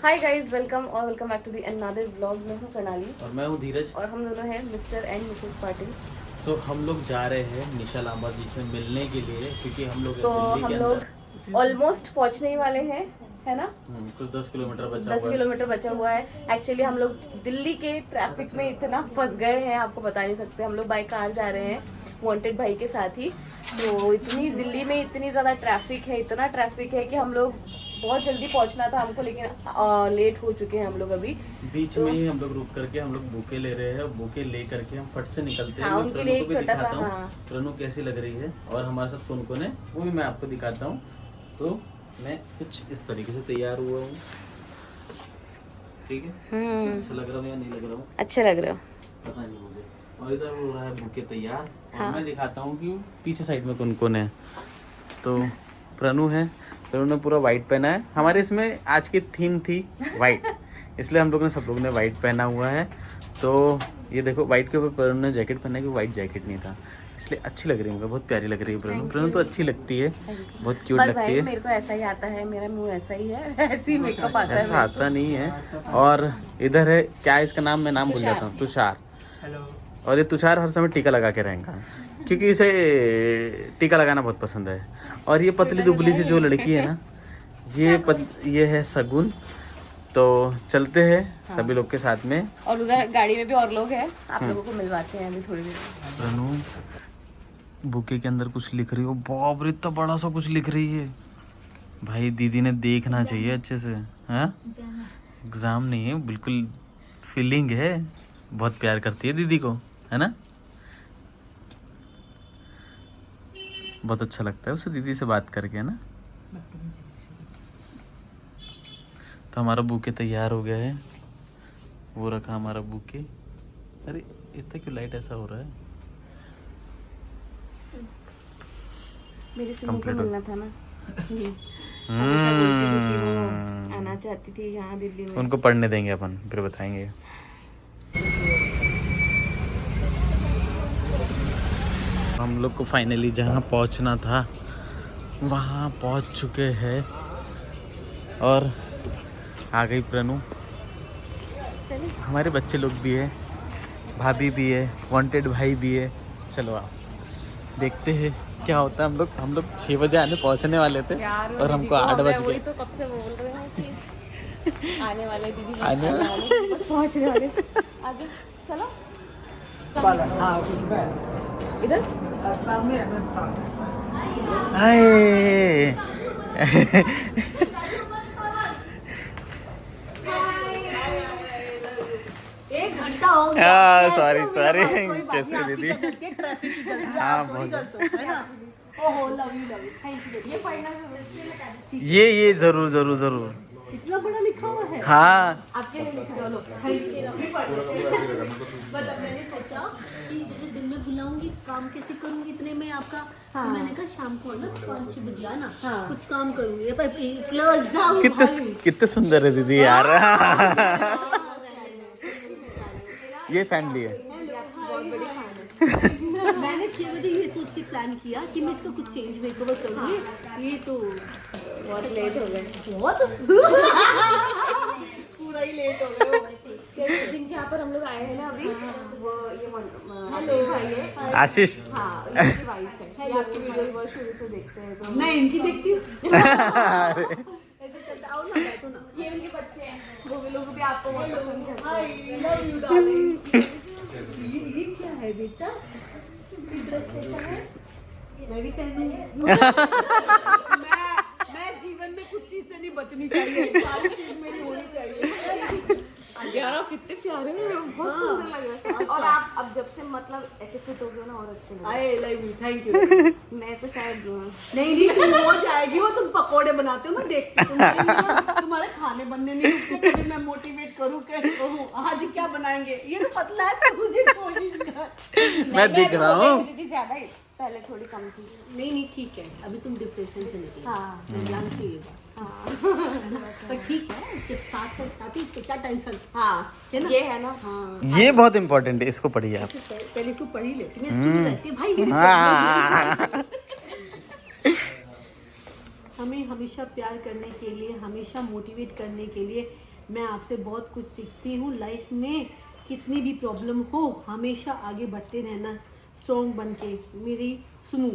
Hi guys, welcome back to the another vlog. मैं हूँ प्रणाली और मैं हूँ धीरज। और हम दोनों हैं मिस्टर एंड मिसेस पाटिल। सो हम लोग जा रहे हैं निशा लांबा जी से मिलने के लिए, क्योंकि हम लोग तो दिल्ली हम के लोग अंदर ऑलमोस्ट पहुँचने ही वाले हैं, है ना। कुछ 10 किलोमीटर बचा 10 हुआ है। किलोमीटर बचा हुआ है। एक्चुअली हम लोग दिल्ली के ट्रैफिक में इतना फंस गए हैं, आपको बता नहीं सकते। हम लोग बाई कार जा रहे हैं वांटेड भाई के साथ ही। तो इतनी दिल्ली में इतनी ज़्यादा ट्रैफिक है, इतना ट्रैफिक है कि हम लोग बहुत जल्दी पहुंचना था हमको, लेकिन लेट हो चुके हैं हम लोग अभी। बीच में ही हम लोग रुक करके हम लोग बुके ले रहे हैं। बुके ले करके हम फट से निकलते हैं। हाँ, मैं उनके प्रणु लिए को एक भी छोटा सा, दिखाता हूँ हाँ। प्रणु कैसी लग रही है और हमारे साथ कौन कौन है वो भी मैं आपको दिखाता हूँ। तो मैं कुछ इस तरीके से तैयार हुआ हूँ, ठीक है। अच्छा लग रहा हूँ या नहीं लग रहा हूँ अच्छे लग रहे हो। पता नहीं मुझे। और इधर हो रहा है बुके तैयार और हाँ। मैं दिखाता हूँ कि पीछे साइड में कौन कौन है। तो प्रणु है, प्रणु ने पूरा वाइट पहना है। हमारे इसमें आज की थीम थी वाइट, इसलिए हम लोग ने सब लोग ने वाइट पहना हुआ है। तो ये देखो वाइट के ऊपर प्रणु ने जैकेट पहना है, कि वाइट जैकेट नहीं था, इसलिए अच्छी लग रही है मुझे, बहुत प्यारी लग रही है प्रणु। प्रणु तो अच्छी लगती है, बहुत क्यूट लगती है। मेरे को ऐसा ही आता है, मेरा मुंह ऐसा ही है, ऐसी मेकअप आता है। ऐसा आता नहीं है। और इधर है क्या है इसका नाम, मैं नाम भूल जाता हूँ, तुषार। हेलो। और ये तुषार हर समय टीका लगा के रहेगा, क्योंकि इसे टीका लगाना बहुत पसंद है। और ये पतली दुबली सी जो लड़की है ना, ये है सगुन। तो चलते हैं सभी लोग के साथ में। और उधर गाड़ी में भी और लोग हैं, आप लोगों को मिलवाते हैं अभी थोड़ी देर। प्रणु बुके के अंदर कुछ लिख रही हो, बाप रे इतना बड़ा सा कुछ लिख रही है भाई। दीदी ने देखना चाहिए अच्छे से। हाँ, एग्जाम नहीं है, बिल्कुल फीलिंग है। बहुत प्यार करती है दीदी को, है ना। बहुत अच्छा लगता है उसे दीदी से बात करके, है ना। तो हमारा बुके तैयार हो गया है, वो रखा हमारा बुके। अरे इतना क्यों लाइट ऐसा हो रहा है। मेरे से मुझको मिलना था ना। आना चाहती थी यहाँ दिल्ली में। उनको पढ़ने देंगे अपन, फिर बताएंगे। हम लोग को फाइनली जहाँ पहुँचना था वहाँ पहुँच चुके हैं। और आ गई प्रणु, हमारे बच्चे लोग भी है, भाभी भी है, वांटेड भाई भी है। चलो आप देखते हैं क्या होता है। हम लोग 6 बजे पहुँचने वाले थे और हमको 8 बज गए। तो कब से बोल रहे हैं कि आने वाले दीदी, आने वाले। बस पहुँचने वाले। आगे चलो इधर। हाय। एक घंटा हो गया। सॉरी कैसे दीदी। ट्रैफिक की गलती हाँ थोड़ी बहुत। गलती है ना। ओहो, लव यू थैंक यू। ये पढ़ना है, ये जरूर इतना बड़ा लिखा हुआ है। हाँ आपके लिए लिख लो। मतलब मैंने सोचा कि जैसे दिन में बुलाऊंगी, काम कैसे करूंगी इतने में आपका। हाँ। तो मैंने कहा शाम को ना 5-6 बजे आना। हाँ। कुछ काम करूंगी। क्लोज जाओ। कितने सुंदर है दीदी यार। ये फैमिली है। मैंने 6 बजे ये सोच के प्लान किया कि मैं इसका कुछ चेंज मेकओवर करूंगी। हाँ। ये तो बहुत लेट हो गए, बहुत पूरा ही लेट हो गए। जिनके यहाँ पर हम लोग आए हैं ना अभी, वो ये भाई है आशीष। हाँ, इनकी वाइफ है। ये आपकी वीडियोस बहुत शुरू से देखते हैं, तो मैं इनकी देखती हूँ। ऐसे चलता, आओ ना बैठो ना। ये उनके बच्चे हैं, वो भी लोग भी आपको बहुत पसंद करते हैं। I love you darling। ये क्या है बेटा? ड्रेस कैसा है? मैं भी पहनूंगी। मैं जीवन में कुछ चीज से नहीं बचनी चाहिए, सारी चीज मेरी होनी चाहिए। यार आप कितने प्यारे हो, बहुत सुंदर लग रहा है। और आप अब जब से मतलब ऐसे फिट हो गए ना, और अच्छे लग रहे हैं। आई लव यू, थैंक यू। मैं तो शायद नहीं तुम हो जाएगी वो, तुम पकोड़े बनाते हो, मैं देखती हूँ। तुम्हारे खाने बनने नहीं रुकते, कभी मैं मोटिवेट करूँ कैसे करूँ, आज क्या बनाएंगे। ये तो पतला है, मुझे कोशिश कर। मैं दिख रहा हूँ। दीदी ज्यादा ही, पहले थोड़ी कम थी। नहीं ठीक है, अभी तुम डिप्रेशन से निकले। हाँ, मैं जानती हूँ ये बात। हाँ। पर ठीक है, इसके साथ ही क्या टेंशन। हाँ, है ना, ये है ना। हाँ, ये बहुत इम्पोर्टेंट है, इसको पढ़िए आप। पहले इसको पढ़ ही लेती मैं, भाई मेरी। हमें हमेशा प्यार करने के लिए, हमेशा मोटिवेट करने के लिए मैं आपसे बहुत कुछ सीखती हूँ लाइफ में। कितनी भी प्रॉब्लम हो हमेशा आगे बढ़ते रहना, स्ट्रॉन्ग बन के। मेरी सुमू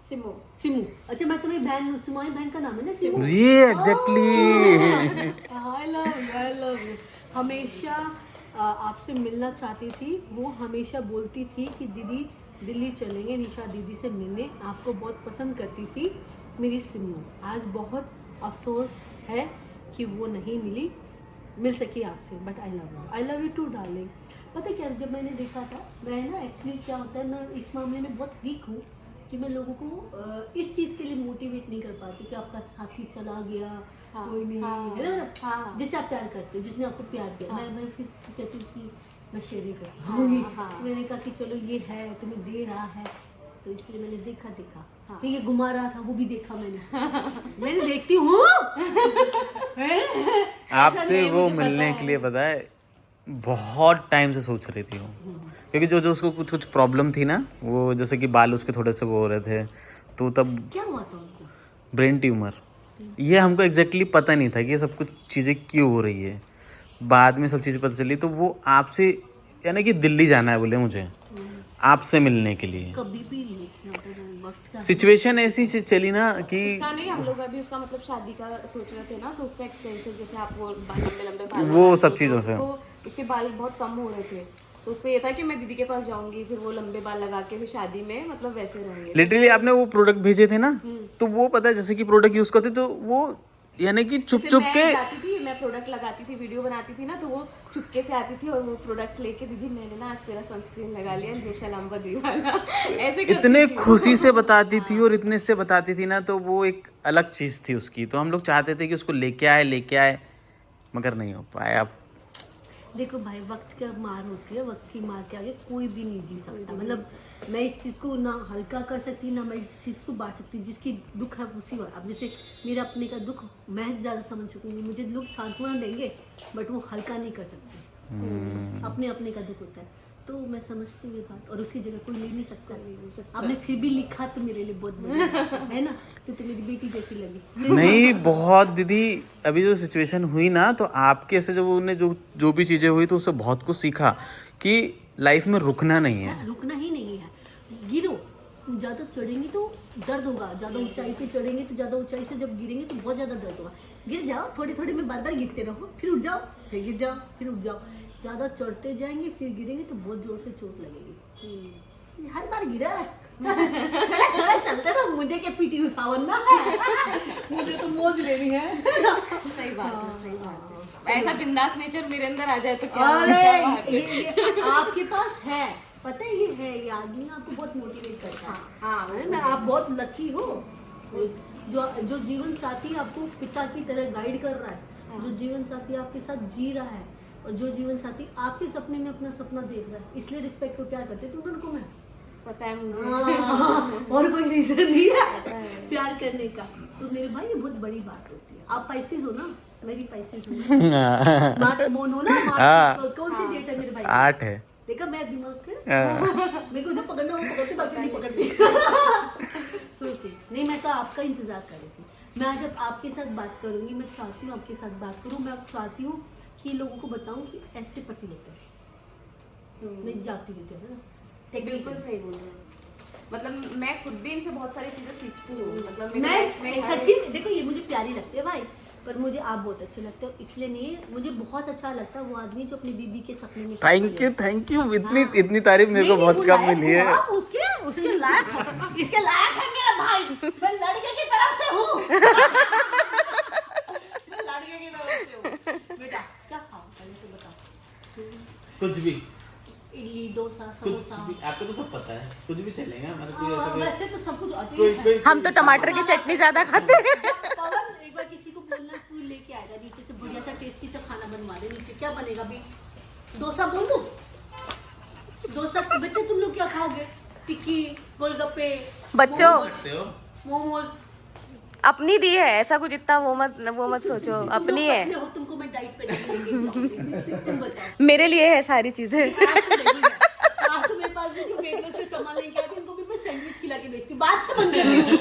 सिमो सिमू, अच्छा मैं तुम्हें बहन, तुम्हारी बहन का नाम है ना सिमू? ये एग्जैक्टली आई लव यू। हमेशा आपसे मिलना चाहती थी। वो हमेशा बोलती थी कि दीदी दिल्ली चलेंगे निशा दीदी से मिलने, आपको बहुत पसंद करती थी मेरी सिमू। आज बहुत अफसोस है कि वो नहीं मिल सकी आपसे, but I love you too darling. पता है क्या, जब मैंने देखा था, मैं ना एक्चुअली क्या होता है ना, इस मामले में बहुत वीक हूँ कि मैं लोगों को इस चीज़ के लिए मोटिवेट नहीं कर पाती कि आपका साथी चला गया, कोई नहीं है ना, जिससे आप प्यार करते हो, जिसने आपको प्यार दिया। मैं फिर कहती हूँ कि मैं शेयरिंग करती हूँ। मैंने कहा कि चलो ये है, तुम्हें दे रहा है, तो इसलिए मैंने देखा। फिर ये घुमा रहा था, वो भी देखा मैंने देखती हूँ। आपसे वो मिलने के लिए पता है बहुत टाइम से सोच रही थी वो, क्योंकि जो उसको कुछ प्रॉब्लम थी ना, वो जैसे कि बाल उसके थोड़े से वो हो रहे थे, तो तब क्या हुआ था उनको? Brain tumour. ये हमको एग्जैक्टली पता नहीं था कि ये सब कुछ चीज़ें क्यों हो रही है। बाद में सब चीज़ें पता चली, तो वो आपसे यानी कि दिल्ली जाना है बोले मुझे आपसे मिलने के लिए। कभी भी नहीं, सिचुएशन ऐसी चली ना कि उसका नहीं, हम लोग अभी उसका मतलब शादी का सोच रहे थे ना, तो उसका एक्सटेंशन जैसे आप वो लंबे लंबे बाल वो लगाते सब हो, चीज़ों तो से उसके बाल बहुत कम हो रहे थे, तो उसको ये था कि मैं दीदी के पास जाऊंगी, फिर वो लंबे बाल लगा के फिर शादी में मतलब वैसे रहेंगे। लिटरली आपने वो प्रोडक्ट भेजे थे ना, तो वो पता है जैसे कि प्रोडक्ट यूज करते, तो वो यानी कि छुप जैसे छुप मैं के जाती थी, मैं प्रोडक्ट लगाती थी, वीडियो बनाती थी ना, तो वो चुपके से आती थी और वो प्रोडक्ट्स लेके, दीदी मैंने ना आज तेरा सनस्क्रीन लगा लिया निशा लंबा दीवाना, ऐसे करती इतने थी। खुशी से बताती थी और इतने से बताती थी ना, तो वो एक अलग चीज थी उसकी। तो हम लोग चाहते थे कि उसको लेके आए, मगर नहीं हो पाया। अब देखो भाई, वक्त का मार होती है, वक्त की मार के आगे कोई भी नहीं जी सकता। मतलब मैं इस चीज़ को ना हल्का कर सकती, ना मैं इस चीज़ को बांट सकती। जिसकी दुख है उसी बात। अब जैसे मेरा अपने का दुख मैं ज़्यादा समझ सकूंगी, मुझे लोग सांत्वना देंगे, बट वो हल्का नहीं कर सकते। अपने अपने का दुख होता है, तो मैं समझती हूँ ये बात, और उसकी जगह कोई ले नहीं सकता। आपने फिर भी लिखा तो मेरे लिए बहुत बढ़िया है ना, तो मेरी बेटी जैसी लगी। नहीं, बहुत दीदी, अभी जो सिचुएशन हुई ना, तो आपके ऐसे जब उन्हें जो भी चीजें हुई, तो उससे बहुत कुछ सीखा कि लाइफ में रुकना नहीं है। रुकना ही नहीं है। गिरो, ज़्यादा चढ़ेंगे तो दर्द होगा, ज़्यादा ऊंचाई पे चढ़ेंगे तो ज़्यादा ऊंचाई से जब गिरेंगे तो बहुत ज़्यादा दर्द होगा। गिर जाओ, थोड़े थोड़े में बार बार गिरते रहो, फिर उठ जाओ, फिर गिर जाओ, फिर उठ जाओ। ज़्यादा चढ़ते जाएंगे, फिर गिरेंगे तो बहुत जोर से चोट लगेगी। हर बार गिरा चलते रहो, मुझे क्या पीटी उषा बनना है, मुझे तो मौज लेनी है। सही बात है, सही बात है। ऐसा बिंदास नेचर मेरे अंदर आ जाए तो क्या अरे ये आपके पास है, पता है, ये है, ये आदमी ना आपको बहुत मोटिवेट करता है। हाँ, है ना, आप बहुत लकी हो। जो जीवन साथी आपको पिता की तरह गाइड कर रहा है, जो जीवन साथी आपके साथ जी रहा है, और जो जीवन साथी आपके सपने में अपना सपना देख रहा है, इसलिए रिस्पेक्ट और प्यार करते तुम दोनों को मैं। पता है मुझे। और कोई रीजन नहीं है प्यार करने का। तो मेरे भाई, ये बहुत बड़ी बात होती है। आप पाइसेस हो ना, मेरी पाइसेस हूँ। मार्च मोन हो ना, मार्च कौन सी डेट है मेरे भाई? 8 है। देखा मैं दिमाग के, मेरे को जो पकड़ना वो पकड़ते, बाकी नहीं पकड़ती। सोचिए, नहीं, मैं तो आपका इंतजार कर रही थी। मैं आज जब आपके साथ बात करूंगी, मैं चाहती हूँ आपके साथ बात करूँ। मैं चाहती हूँ कि लोगों को बताऊँ कि ऐसे पति होते हैं, नहीं जाती रहती है ना। बिल्कुल सही बोल रहे हो। मतलब मैं खुद भी इनसे बहुत सारी चीजें सीखती हूँ। मतलब मैं सच्ची, देखो ये मुझे प्यारी लगती है भाई, पर मुझे आप बहुत अच्छे लगते हो, इसलिए नहीं, मुझे बहुत अच्छा लगता है वो आदमी जो अपनी बीबी के सपने में। Thank you. इतनी तारीफ मेरे को बहुत कम मिली है। उसके लायक है, इसके लायक है मेरा भाई। मैं लड़के की तरफ से हूँ। मैं लड़के की तरफ से हूँ। बेटा क्या खाओ, पहले से बताओ। कुछ भी, इडली, डोसा, कुछ समोसा। भी, आपको तो सब पता है, कुछ भी चलेगा हमारे कोई वैसे तो सब कुछ आते ही है। हम तो टमाटर की चटनी ज्यादा खाते हैं। पवन, एक बार किसी को बोलना तू लेके आएगा नीचे से बढ़िया सा टेस्टी सा खाना बनवा दे। नीचे क्या बनेगा अभी? डोसा बोल दूं? डोसा बच्चे तुम लोग क्या खाओगे? टिक्की, गोलगप्पे, बच्चों, मोमोज। अपनी दी है, ऐसा कुछ इतना वो मत सोचो, अपनी है। हो, तुमको मैं डाइट पे नहीं लेके जाऊंगी। तुम बताओ। मेरे लिए है सारी चीजें। आज तो मेरे पास भी जो वेट लॉस के सामान लेके आती हूँ, उनको भी मैं सैंडविच खिला के बेचती हूँ। बात समझ कर रही हूँ।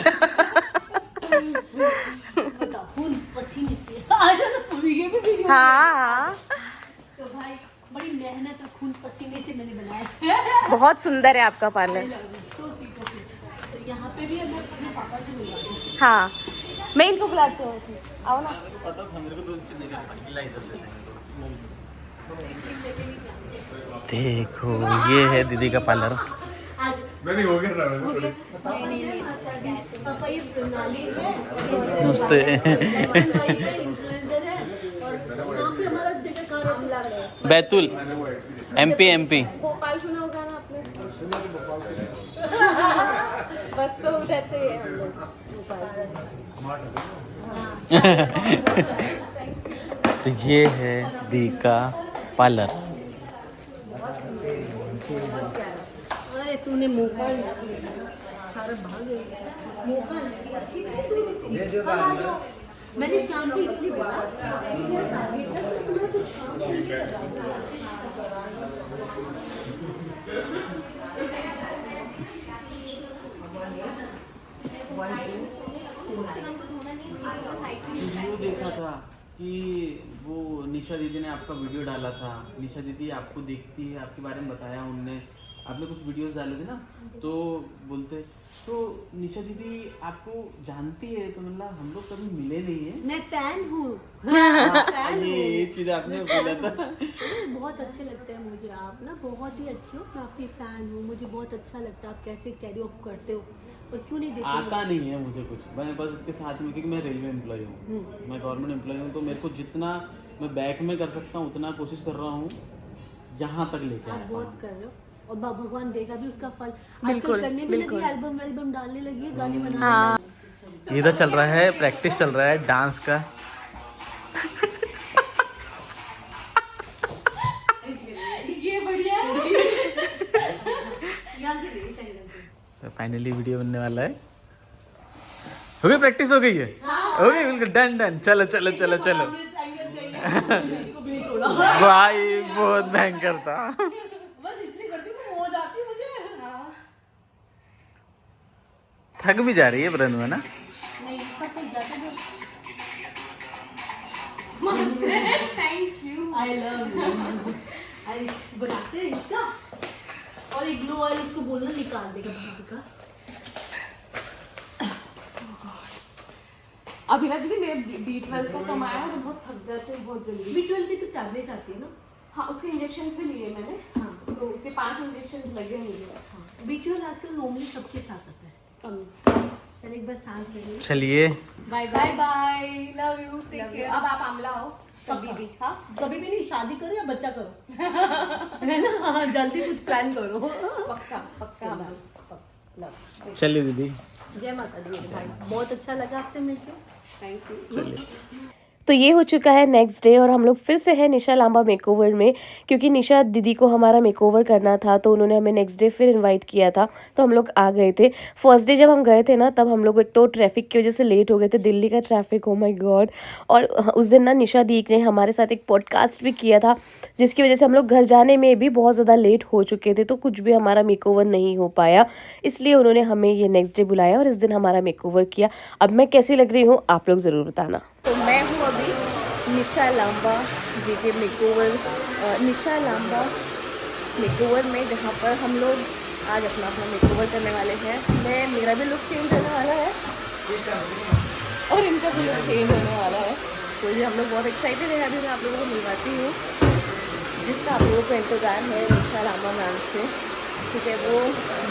बताओ, खून पसीने से आज ये भी हाँ तो भाई बड़ी मेहनत और खून पसीने से मैंने बनाया। बहुत सुंदर है आपका पार्लर। तो यहाँ पे भी मैं अपने पापा से मिलवाती हूँ। हाँ मैं इनको बुलाती हूँ, आओ ना। देखो ये है दीदी का पार्लर। पापा ये प्रणाली है, नमस्ते। इन्फ्लुएंसर है और यहाँ पे हमारा जगह कहाँ बैतूल एमपी। भोपाल सुना होगा ना आपने? बस तो उधर से है हम लोग, भोपाल से। तो ये है दी का पार्लर। अरे तूने मौका सारा भाग गया, मौका मैंने शाम को इसलिए बोला वीडियो देखा था कि वो निशा दीदी ने आपका वीडियो डाला था। निशा दीदी आपको देखती है, आपके बारे में बताया उनने, आपने कुछ वीडियोस डाले थे ना, तो बोलते तो निशा दीदी आपको जानती है, तो मतलब हम लोग कभी मिले नहीं है। मैं फैन हूँ। ये चीज आपने बोला था। बहुत अच्छे लगते हैं मुझे आप ना, बहुत ही अच्छे हो। मैं आपकी फैन हूँ, मुझे बहुत अच्छा लगता है आप कैसे कैरी ऑफ करते हो और क्यों नहीं देखते। आता नहीं है मुझे कुछ, मैं बस इसके साथ में, क्योंकि मैं रेलवे एम्प्लॉय हूँ, मैं गवर्नमेंट एम्प्लॉय हूँ, तो मेरे को जितना मैं बैक में कर सकता हूँ उतना कोशिश कर रहा हूँ जहाँ तक लेके आप आया बहुत हूँ। कर रहे हो और भगवान देगा भी उसका फल। बिल्कुल, आजकल करने भी लगी, एल्बम डालने लगी है, गाने बनाने हाँ। लगी। इधर चल रहा है, प्रैक्टिस चल रहा है डांस का। ये बढ़िया है। यहाँ से नहीं, इस एंगल से। तो फाइनली वीडियो बनने वाला है। हो गई, प्रैक्टिस हो गई है, हो गई बिल्कुल, डन। चलो चलो चलो चलो। हमें इस एंगल चाहिए, इसको भी नहीं छोड़ा। भाई बहुत भयंकर था। बस इसलिए करती हूँ, हो जाती है मुझे। थक भी जा रही है ब्रनु, है ना? नहीं, सब कुछ जाते हैं। Thank you. I love you। आई बनाते हैं इसका और एक ग्लो ऑयल उसको बोलना निकाल देगा भाभी का। अभी ना दीदी मेरे B12 का कमाया है तो बहुत थक जाते हैं बहुत जल्दी। B12 की तो टैबलेट आती है ना। हाँ उसके इंजेक्शन भी लिए मैंने। हाँ तो उसके 5 इंजेक्शन लगे मुझे। B12 आजकल नॉर्मली सबके साथ आता है। चल एक बार सांस ले लो। चलिए bye bye bye, love you, take care. अब आप आमला हो कभी भी। हाँ कभी भी नहीं, शादी करो या बच्चा करो है ना, जल्दी कुछ प्लान करो। पक्का पक्का लव। चलिए दीदी, जय माता दी मेरे भाई, बहुत अच्छा लगा आपसे मिलके, थैंक यू। चलिए। तो ये हो चुका है नेक्स्ट डे और हम लोग फिर से है निशा लांबा मेकओवर में, क्योंकि निशा दीदी को हमारा मेकओवर करना था तो उन्होंने हमें नेक्स्ट डे फिर इनवाइट किया था, तो हम लोग आ गए थे। फर्स्ट डे जब हम गए थे ना तब हम लोग एक तो ट्रैफिक की वजह से लेट हो गए थे, दिल्ली का ट्रैफिक, ओ माय गॉड। और उस दिन ना निशा दी ने हमारे साथ एक पॉडकास्ट भी किया था जिसकी वजह से हम लोग घर जाने में भी बहुत ज़्यादा लेट हो चुके थे, तो कुछ भी हमारा मेकओवर नहीं हो पाया, इसलिए उन्होंने हमें ये नेक्स्ट डे बुलाया और इस दिन हमारा मेकओवर किया। अब मैं कैसी लग रही हूँ आप लोग ज़रूर बताना। तो मैं हूँ अभी निशा लांबा जी के मेकओवर, निशा लांबा मेकओवर में, जहाँ पर हम लोग आज अपना मेकओवर करने वाले हैं। मेरा भी लुक चेंज होने वाला है और इनका भी लुक चेंज होने वाला है, तो ये हम लोग बहुत एक्साइटेड हैं। अभी मैं आप लोगों को मिलवाती हूँ जिसका आप लोगों को इंतज़ार है, निशा लांबा मैम से, ठीक है। वो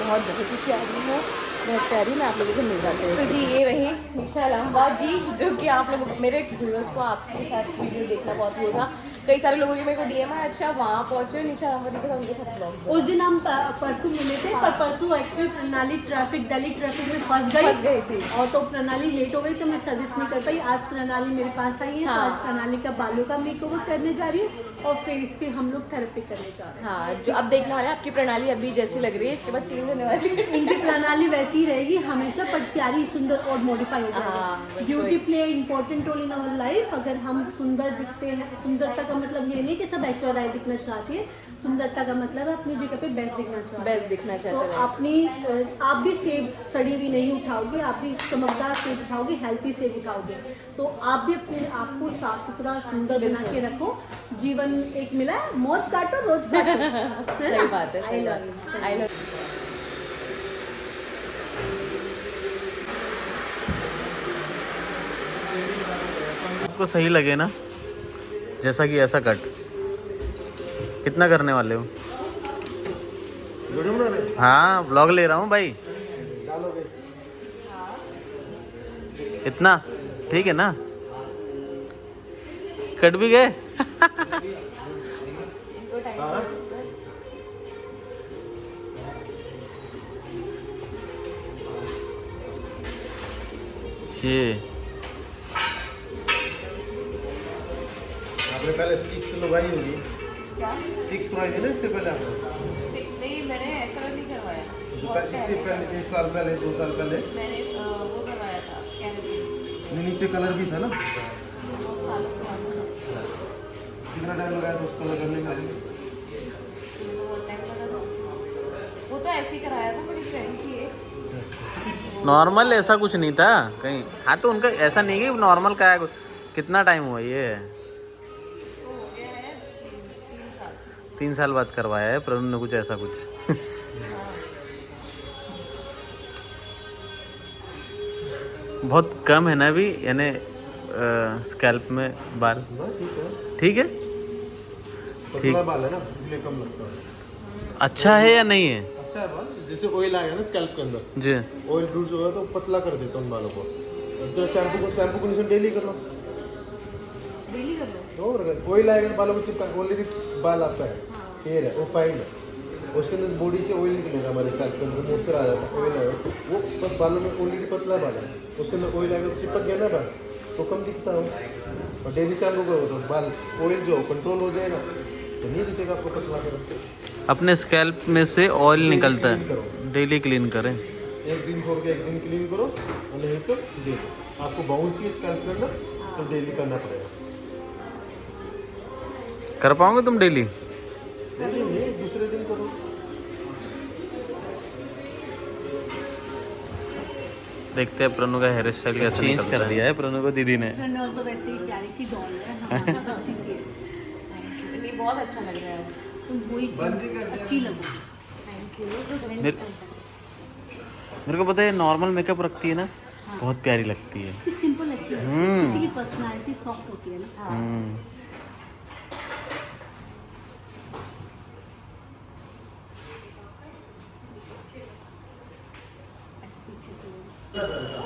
बहुत ही प्यारी है, बहुत प्यारी, मैं आप लोगों को मिलवाती हूँ। तो जी ये रही निशा लांबा जी, जो कि आप लोगों को, मेरे व्यूअर्स को आपके साथ वीडियो देखना बहुत हुआ था, कई सारे लोगों के मेरे को डीएम है, अच्छा वहाँ पहुँचे निशा लांबा जी के साथ, उनके साथ ब्लॉग। उस दिन हम परसों मिले थे, पर परसों एक्चुअली प्रणाली दिल्ली ट्रैफिक में फंस गई थी और तो प्रणाली लेट हो गई तो मैं सर्विस नहीं कर पाई। आज प्रणाली मेरे पास आई है, तो आज प्रणाली का बालों का मेकओवर करने जा रही हूँ और फेस पे हम लोग थेरेपी करने जा रहे हैं। हाँ, जो अब देखने वाले हैं आपकी प्रणाली अभी जैसी लग रही है, इसके बाद चेंज होने वाली है। इनकी प्रणाली वैसी ही रहेगी हमेशा, पर प्यारी सुंदर और मॉडिफाई हो जाएगी। Beauty play important role in our life. अगर हम सुंदर दिखते हैं, सुंदरता का का मतलब ये नहीं कि सब ऐश्वर्या राय दिखना चाहती है, सुंदरता का मतलब है अपनी जगह पे बेस्ट दिखना चाहते हैं। बेस्ट दिखना चाहते तो अपनी आप भी सेब सड़ी हुई नहीं उठाओगे, आप भी चमकदार सेब उठाओगे, हेल्थी सेब उठाओगे। तो आप भी अपने आप को साफ सुथरा सुंदर बना के रखो। जीवन एक मिला है, मौज काटो रोज काटो। सही बात है, सही बात। आई लव आपको सही लगे ना, जैसा कि ऐसा कट कितना करने वाले हो? हाँ व्लॉग ले रहा हूँ भाई। इतना ठीक है ना? कट भी गए। ये आपने पहले स्टिक्स लगवाई होगी। क्या? स्टिक्स करवाई थी ना इससे पहले आपने? नहीं, मैंने ऐसा नहीं करवाया। इससे पहले 1 साल पहले 2 साल पहले मैंने वो करवाया था कैनेडी, नीचे कलर भी था ना। बहुत सालों पुराना था। कितना टाइम लगाया था उस कलर करने में? बहुत टाइम लगा था उसको। वो तो ऐसे ही कराया था, मेरी फ्रेंड थी एक। नॉर्मल ऐसा कुछ नहीं था कहीं। हाँ तो उनका ऐसा नहीं कि नॉर्मल का है। कितना टाइम हुआ ये? तो हो गया है 3 साल। 3 साल बाद करवाया है प्रवीण ने कुछ ऐसा कुछ। बहुत कम है ना अभी, यानी स्कैल्प में बाल। ठीक है, पतला बाल है ना, इसलिए कम लगता है। अच्छा है या नहीं है? अच्छा है बाल, जैसे ऑयल आएगा ना स्कैल्प के अंदर, जी ऑयल डूज होगा तो पतला कर देता उन बालों को। इसको शैम्पू कंडीशन डेली कर लो। डेली कर लो। और ऑयल आएगा तो बालों को चिपका, ऑलरेडी बाल आपका है, हेयर है, वो फाइन है, उसके अंदर बॉडी से ऑयल निकलेगा, हमारे स्कैल्प के अंदर मॉइस्चर आ जाता है, ऑयल आएगा वो बालों में ऑलरेडी पतला बाल है, उसके अंदर ऑयल आएगा तो चिपक गया ना बाल, तो कम दिखता हो। और डेली शैम्पू करो तो बाल ऑयल जो कंट्रोल हो जाएगा तो नहीं दिखेगा आपको पतला करो। अपने स्कैल्प में से ऑयल निकलता है, डेली क्लीन करें। एक दिन छोड़ के एक दिन क्लीन करो और नहीं तो दे दो। आपको बाउंस चाहिए स्कैल्प के अंदर तो डेली करना पड़ेगा। कर पाओगे तुम डेली? डेली नहीं, दूसरे दिन करो। देखते हैं प्रनु का हेयर स्टाइल कैसे चेंज कर दिया है प्रनु को दीदी ने। तो वैसे ही प्यारी सी डॉल है, अच्छी सी है। Thank you. नहीं, बहुत अच्छा लग रहा है। तुम वही अच्छी लगो। Thank you. मेरे को पता है नॉर्मल मेकअप रखती है ना, बहुत प्यारी लगती है। सिंपल अच्छी लगती है, किसी की पर्सनालिटी सॉफ्ट होती है ना।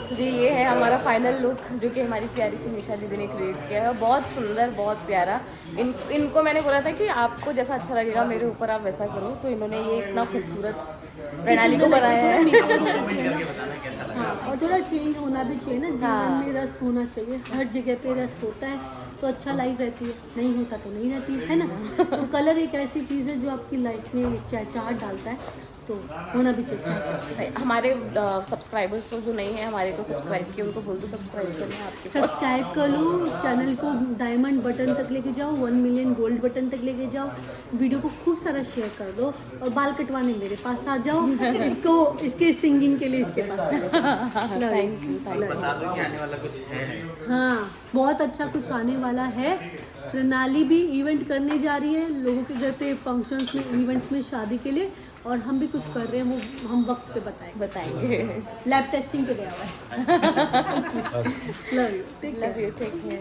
जी ये है हमारा फाइनल लुक, जो कि हमारी प्यारी सी निशा दीदी ने क्रिएट किया है। बहुत सुंदर, बहुत प्यारा। इनको मैंने बोला था कि आपको जैसा अच्छा लगेगा मेरे ऊपर आप वैसा करो, तो इन्होंने ये इतना खूबसूरत प्रणाली को बनाया है। हाँ, और थोड़ा चेंज होना भी चाहिए ना, जीवन में रस होना चाहिए। हर जगह पे रस होता है तो अच्छा लाइफ रहती है, नहीं होता तो नहीं रहती है ना। तो कलर एक ऐसी चीज़ है जो आपकी लाइफ में चहचहाट डालता है, तो होना भी चाहिए। हमारे सब्सक्राइबर्स को जो नहीं है हमारे को सब्सक्राइब किए, उनको बोल दो सब्सक्राइब करना आपके। सब्सक्राइब कर लो, चैनल को डायमंड बटन तक लेके जाओ, 1 मिलियन गोल्ड बटन तक लेके जाओ, वीडियो को खूब सारा शेयर कर दो, और बाल कटवाने मेरे पास आ जाओ। इसके सिंगिंग के लिए इसके पास चलो। Thank you. बता दो कि आने वाला कुछ है। हाँ, बहुत अच्छा कुछ आने वाला है। प्रणाली भी इवेंट करने जा रही है लोगों के घर पे, फंक्शंस में, इवेंट्स में, शादी के लिए, और हम भी कुछ कर रहे हैं, वो हम वक्त पे बताएंगे। लैब टेस्टिंग पे गया हुआ है। Love you, take care.